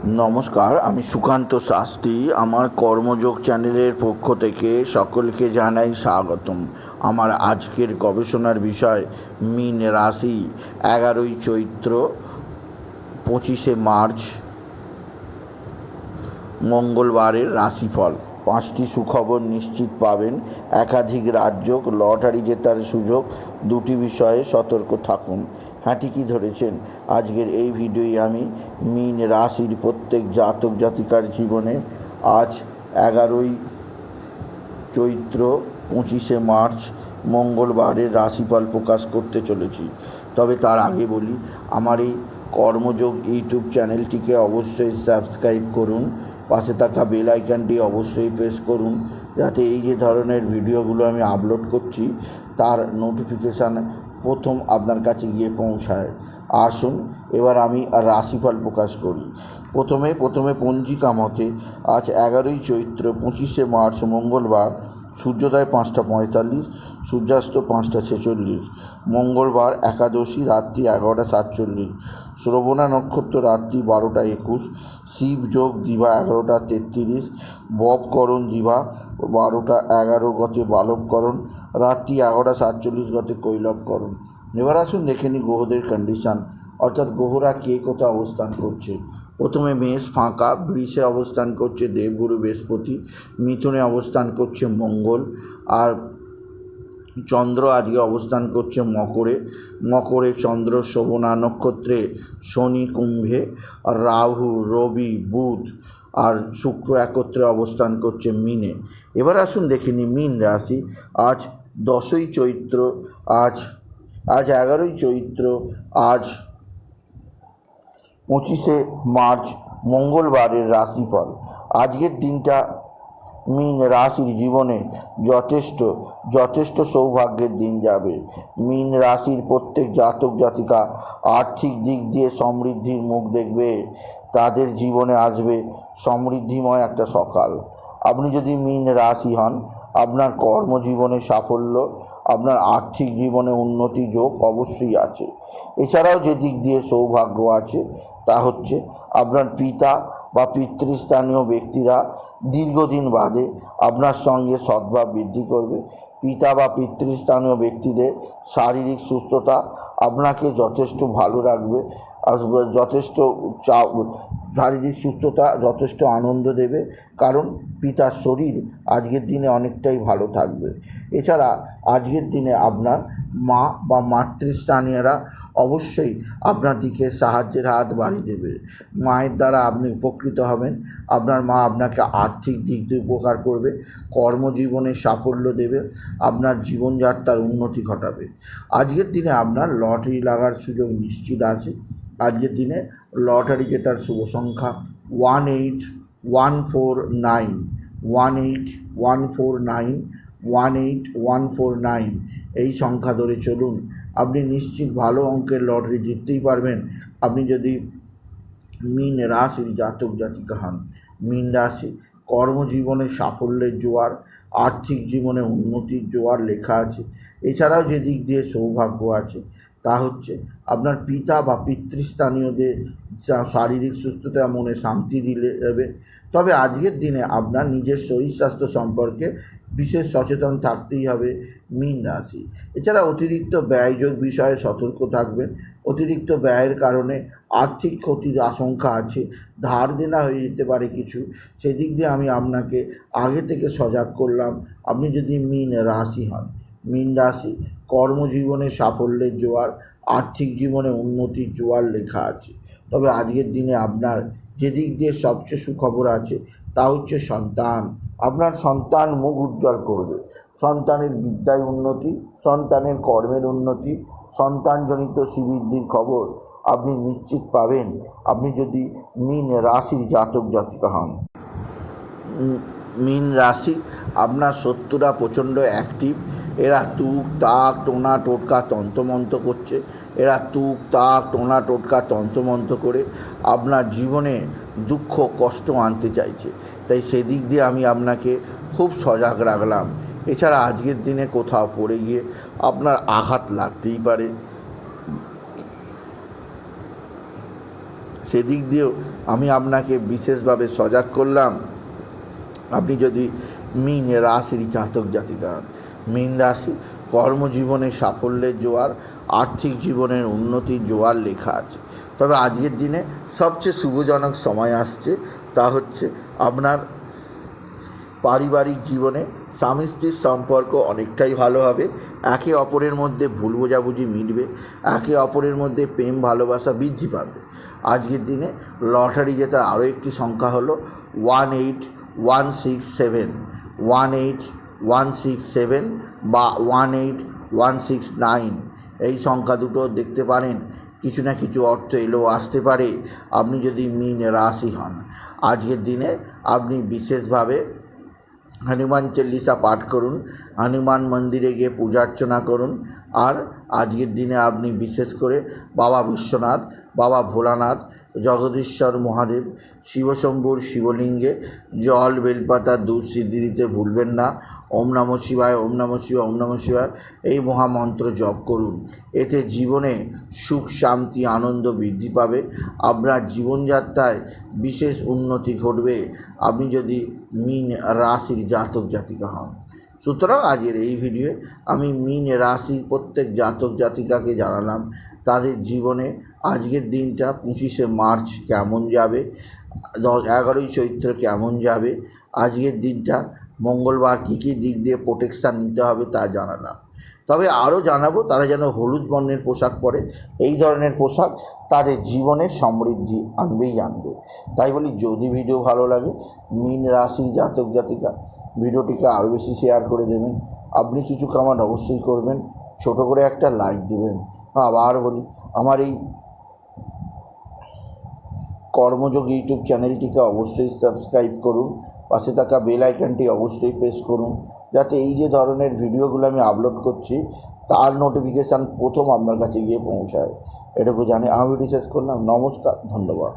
নমস্কার, আমি সুকান্ত শাস্ত্রী। আমার কর্মযোগ চ্যানেলের পক্ষ থেকে সকলকে জানাই স্বাগতম। আমার আজকের গবেষণার বিষয় মীন রাশি, 11ই চৈত্র 25শে মার্চ মঙ্গলবারের রাশিফল। 5টি সুখবর নিশ্চিত পাবেন, একাধিক রাজ্য, লটারি জেতার সুযোগ। 2টি বিষয়ে সতর্ক থাকুন। হ্যাঁ, ঠিকই ধরেছেন। আজকের এই ভিডিওয় আমি মীন রাশির প্রত্যেক জাতক জাতিকার জীবনে আজ 11ই চৈত্র 25শে মার্চ মঙ্গলবারের রাশিফল প্রকাশ করতে চলেছি। তবে তার আগে বলি, আমার এই কর্মযোগ ইউটিউব চ্যানেলটিকে অবশ্যই সাবস্ক্রাইব করুন, পাশে থাকা বেল আইকনটি অবশ্যই প্রেস করুন, যাতে এই যে ধরনের ভিডিওগুলো আমি আপলোড করছি তার নোটিফিকেশান প্রথম আপনার কাছে গিয়ে পৌঁছায়। আসুন এবার আমি রাশিফল প্রকাশ করি। প্রথমে পঞ্জিকা মতে আজ 11ই চৈত্র 25শে মার্চ মঙ্গলবার, সূর্যোদয় 5টা 45, সূর্যাস্ত 5টা 46। মঙ্গলবার একাদশী রাত্রি 11টা 47, শ্রবণা নক্ষত্র রাত্রি 12টা 21, শিবযোগ দিবা 11টা 33, ববকরণ দিবা 12টা 11 গতে বালবকরণ, রাত্রি 11টা 47 গতে কৈলবকরণ। এবার আসুন দেখে নিই গ্রহদের কন্ডিশান, অর্থাৎ গ্রহরা কে কোথাও অবস্থান করছে। প্রথমে মেষ ফাঁকা, বৃষে অবস্থান করছে দেবগুরু বৃহস্পতি, মিথুনে অবস্থান করছে মঙ্গল, আর চন্দ্র আজকে অবস্থান করছে মকরে চন্দ্র শোভনা নক্ষত্রে, শনি কুম্ভে, রাহু রবি বুধ আর শুক্র একত্রে অবস্থান করছে মিনে। এবার আসুন দেখে নিই মীন রাশি। আজ 10ই চৈত্র, আজ 11ই চৈত্র, আজ 25শে মার্চ মঙ্গলবারের রাশিফল। আজকের দিনটা মীন রাশির জীবনে যথেষ্ট সৌভাগ্যের দিন যাবে। মীন রাশির প্রত্যেক জাতক জাতিকা আর্থিক দিক দিয়ে সমৃদ্ধির মুখ দেখবে। তাদের জীবনে আসবে সমৃদ্ধিময় একটা সকাল। আপনি যদি মীন রাশি হন, আপনার কর্মজীবনে সাফল্য, আপনার আর্থিক জীবনে উন্নতি যোগ অবশ্যই আছে। এছাড়াও যে দিক দিয়ে সৌভাগ্য আছে তা হচ্ছে আপনার পিতা বা পিতৃস্থানীয় ব্যক্তিরা দীর্ঘদিন বাদে আপনার সঙ্গে সদ্ভাব বৃদ্ধি করবে। পিতা বা পিতৃস্থানীয় ব্যক্তিদের শারীরিক সুস্থতা আপনাকে যথেষ্ট ভালো রাখবে, যথেষ্ট শারীরিক সুস্থতা যথেষ্ট আনন্দ দেবে, কারণ পিতার শরীর আজকের দিনে অনেকটাই ভালো থাকবে। এছাড়া আজকের দিনে আপনার মা বা মাতৃস্থানীয়রা অবশ্যই আপনার দিকে সাহায্যের হাত বাড়িয়ে দেবে। মায়ের দ্বারা আপনি উপকৃত হবেন। আপনার মা আপনাকে আর্থিক দিক দিয়ে উপকার করবে, কর্মজীবনে সাফল্য দেবে, আপনার জীবনযাত্রার উন্নতি ঘটাবে। আজকের দিনে আপনার লটারি লাগার সুযোগ নিশ্চিত আছে। আজকের দিনে লটারি জেতার শুভ সংখ্যা 18149, 18149, 18149 এই সংখ্যা ধরে চলুন। আপনি নিশ্চিত ভালো অঙ্কের লটারি জিততেই পারবেন আপনি যদি মীন রাশির জাতক জাতিকা হন। মীন রাশি কর্মজীবনে সাফল্যের জোয়ার, আর্থিক জীবনে উন্নতির জোয়ার লেখা আছে। এছাড়াও যে দিক দিয়ে সৌভাগ্য আছে তা হচ্ছে আপনার পিতা বা পিতৃস্থানীয়দের শারীরিক সুস্থতা মনে শান্তি দেবে। তবে আজকের দিনে আপনার নিজের শরীর স্বাস্থ্য সম্পর্কে বিশেষ সচেতন থাকতেই হবে মীন রাশি। এছাড়া অতিরিক্ত ব্যয়যোগ বিষয়ে সতর্ক থাকবেন। অতিরিক্ত ব্যয়ের কারণে আর্থিক ক্ষতির আশঙ্কা আছে, ধার দেনা হয়ে যেতে পারে কিছু। সেদিক দিয়ে আমি আপনাকে আগে থেকে সজাগ করলাম। আপনি যদি মীন রাশি হন, মীন রাশি কর্মজীবনে সাফল্যের জোয়ার, আর্থিক জীবনে উন্নতির জোয়ার লেখা আছে। তবে আজকের দিনে আপনার যে দিক দিয়ে সবচেয়ে সুখবর আছে তা হচ্ছে সন্তান। আপনার সন্তান মুখ উজ্জ্বল করবে। সন্তানের বিদ্যায় উন্নতি, সন্তানের কর্মের উন্নতি, সন্তানজনিত শ্রীবৃদ্ধির খবর আপনি নিশ্চিত পাবেন আপনি যদি মীন রাশির জাতক জাতিকা হন। মীন রাশি আপনার শত্রুরা প্রচণ্ড অ্যাক্টিভ। এরা তুক তাক টোনা টোটকা তন্ত্রমন্ত্র করছে। এরা তুক তাক টোনা টোটকা তন্ত্রমন্ত্র করে আপনার জীবনে দুঃখ কষ্ট আনতে চাইছে। তাই সেদিক দিয়ে আমি আপনাকে খুব সজাগ রাখলাম। এছাড়া আজকের দিনে কোথাও পড়ে গিয়ে আপনার আঘাত লাগতেই পারে। সেদিক দিয়েও আমি আপনাকে বিশেষভাবে সজাগ করলাম। আপনি যদি মীন রাশির জাতক জাতিকা হন, মীন রাশি কর্মজীবনে সাফল্যের জোয়ার, আর্থিক জীবনের উন্নতির জোয়ার লেখা আছে। তবে আজকের দিনে সবচেয়ে শুভজনক সময় আসছে, তা হচ্ছে আপনার পারিবারিক জীবনে স্বামী স্ত্রীর সম্পর্ক অনেকটাই ভালো হবে। একে অপরের মধ্যে ভুল বোঝাবুঝি মিটবে, একে অপরের মধ্যে প্রেম ভালোবাসা বৃদ্ধি পাবে। আজকের দিনে লটারি জেতার আরও একটি সংখ্যা হলো 18167, 18167 বা 18169। এই সংখ্যা দুটো দেখতে পারেন, কিছু না কিছু অর্থ এলেও আসতে পারে আপনি যদি মীন রাশি হন। আজকের দিনে আপনি বিশেষভাবে হনুমান চল্লিশা পাঠ করুন, হনুমান মন্দিরে গিয়ে পূজা অর্চনা করুন। আর আজকের দিনে আপনি বিশেষ করে বাবা বিশ্বনাথ, বাবা ভোলানাথ, জগদীশ্বর মহাদেব, শিবশম্ভুর শিবলিঙ্গে জল, বেলপাতা, দুধ সিদ্ধি দিতে ভুলবেন না। ওম নমঃ শিবায়, ওম নমঃ শিবায়, ওম নমঃ শিবায় এই মহামন্ত্র জপ করুন। এতে জীবনে সুখ, শান্তি, আনন্দ বৃদ্ধি পাবে। আপনার জীবনযাত্রায় বিশেষ উন্নতি ঘটবে আপনি যদি মীন রাশির জাতক জাতিকা হন। সুতরাং আজকের এই ভিডিওয়ে আমি মীন রাশির প্রত্যেক জাতক জাতিকাকে জানালাম তাদের জীবনে আজকের দিনটা 25শে মার্চ কেমন যাবে, 11ই চৈত্র কেমন যাবে, আজকের দিনটা মঙ্গলবার কী কী দিক দিয়ে প্রোটেকশান নিতে হবে তা জানালাম। তবে আরও জানাবো তারা যেন হলুদ বর্ণের পোশাক পরে। এই ধরনের পোশাক তাদের জীবনে সমৃদ্ধি আনবেই আনবে। তাই বলি, যদি ভিডিও ভালো লাগে মীন রাশির জাতক জাতিকা ভিডিওটিকে আরও বেশি শেয়ার করে দেবেন। আপনি কিছু কমেন্ট অবশ্যই করবেন, ছোট করে একটা লাইক দেবেন। আবার বলি, আমার এই কর্মযোগ ইউটিউব চ্যানেলটিকে অবশ্যই সাবস্ক্রাইব করুন, পাশে থাকা বেল আইকনটি অবশ্যই প্রেস করুন, যাতে এই যে ধরনের ভিডিওগুলো আমি আপলোড করছি তার নোটিফিকেশান প্রথম আপনার কাছে গিয়ে পৌঁছায়। এটুকু জানি আমি ভিডিও শেষ করলাম। নমস্কার, ধন্যবাদ।